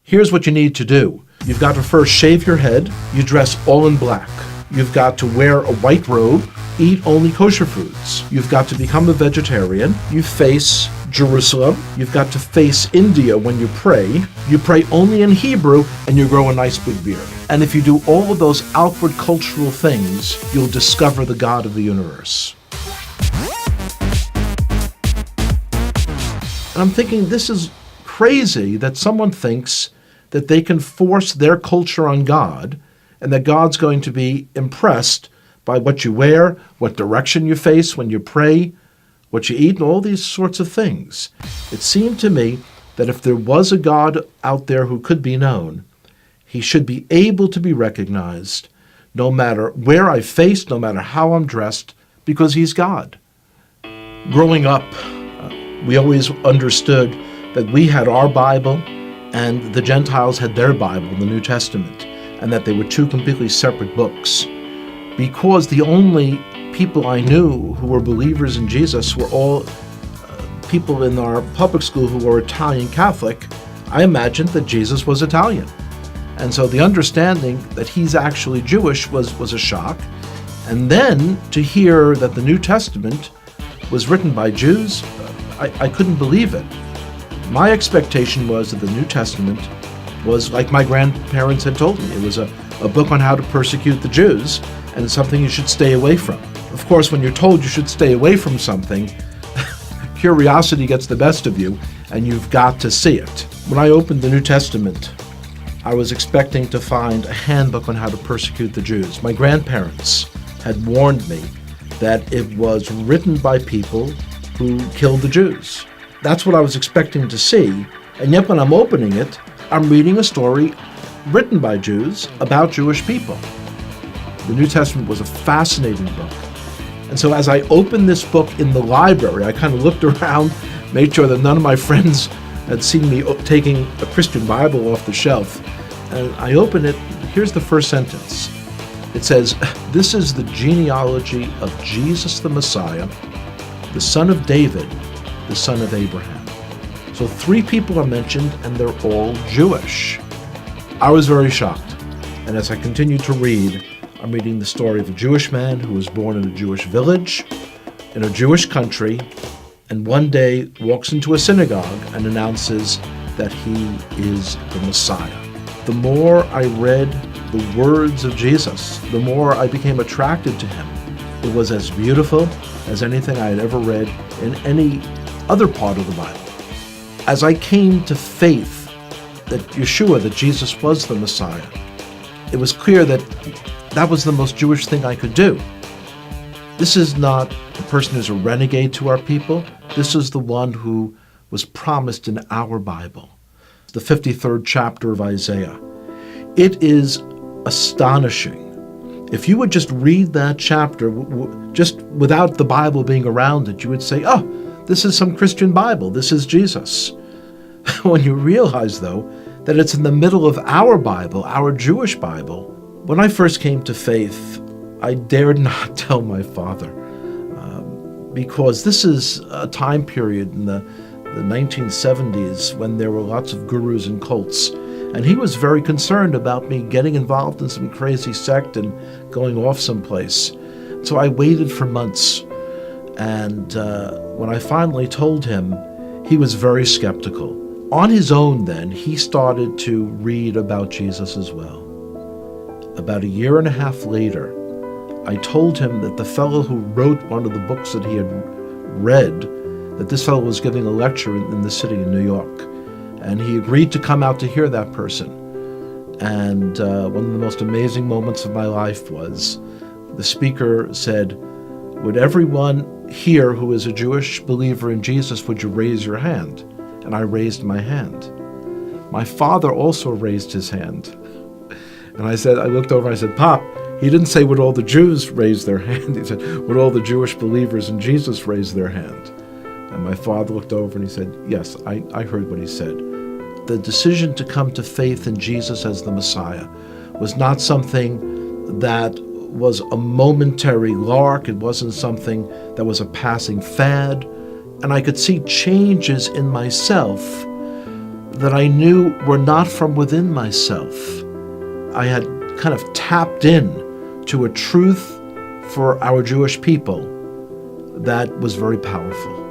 Here's what you need to do. You've got to first shave your head. You dress all in black. You've got to wear a white robe, eat only kosher foods. You've got to become a vegetarian. You face Jerusalem. You've got to face India when you pray. You pray only in Hebrew, and you grow a nice big beard. And if you do all of those outward cultural things, you'll discover the God of the universe. And I'm thinking, this is crazy that someone thinks that they can force their culture on God, and that God's going to be impressed by what you wear, what direction you face when you pray, what you eat, and all these sorts of things. It seemed to me that if there was a God out there who could be known, he should be able to be recognized no matter where I face, no matter how I'm dressed, because he's God. Growing up, we always understood that we had our Bible and the Gentiles had their Bible, the New Testament, and that they were two completely separate books. Because the only people I knew who were believers in Jesus were all people in our public school who were Italian Catholic, I imagined that Jesus was Italian. And so the understanding that he's actually Jewish was a shock. And then to hear that the New Testament was written by Jews, I couldn't believe it. My expectation was that the New Testament was like my grandparents had told me. It was a book on how to persecute the Jews, and something you should stay away from. Of course, when you're told you should stay away from something, curiosity gets the best of you, and you've got to see it. When I opened the New Testament, I was expecting to find a handbook on how to persecute the Jews. My grandparents had warned me that it was written by people who killed the Jews. That's what I was expecting to see, and yet when I'm opening it, I'm reading a story written by Jews about Jewish people. The New Testament was a fascinating book. And so as I opened this book in the library, I kind of looked around, made sure that none of my friends had seen me taking a Christian Bible off the shelf. And I opened it. Here's the first sentence. It says, "This is the genealogy of Jesus the Messiah, the son of David, the son of Abraham." So 3 people are mentioned, and they're all Jewish. I was very shocked. And as I continued to read, I'm reading the story of a Jewish man who was born in a Jewish village, in a Jewish country, and one day walks into a synagogue and announces that he is the Messiah. The more I read the words of Jesus, the more I became attracted to him. It was as beautiful as anything I had ever read in any other part of the Bible. As I came to faith that Yeshua, that Jesus was the Messiah, it was clear that that was the most Jewish thing I could do. This is not a person who's a renegade to our people. This is the one who was promised in our Bible, the 53rd chapter of Isaiah. It is astonishing. If you would just read that chapter, just without the Bible being around it, you would say, oh, this is some Christian Bible. This is Jesus. When you realize, though, that it's in the middle of our Bible, our Jewish Bible. When I first came to faith, I dared not tell my father, because this is a time period in the 1970s when there were lots of gurus and cults, and he was very concerned about me getting involved in some crazy sect and going off someplace. So I waited for months, and when I finally told him, he was very skeptical. On his own then, he started to read about Jesus as well. About a year and a half later, I told him that the fellow who wrote one of the books that he had read, that this fellow was giving a lecture in the city in New York, and he agreed to come out to hear that person. And one of the most amazing moments of my life was the speaker said, "Would everyone here who is a Jewish believer in Jesus, would you raise your hand?" And I raised my hand. My father also raised his hand. And I looked over and I said, "Pop," he didn't say would all the Jews raise their hand. He said, would all the Jewish believers in Jesus raise their hand? And my father looked over and he said, yes, I heard what he said. The decision to come to faith in Jesus as the Messiah was not something that was a momentary lark. It wasn't something that was a passing fad. And I could see changes in myself that I knew were not from within myself. I had kind of tapped in to a truth for our Jewish people that was very powerful.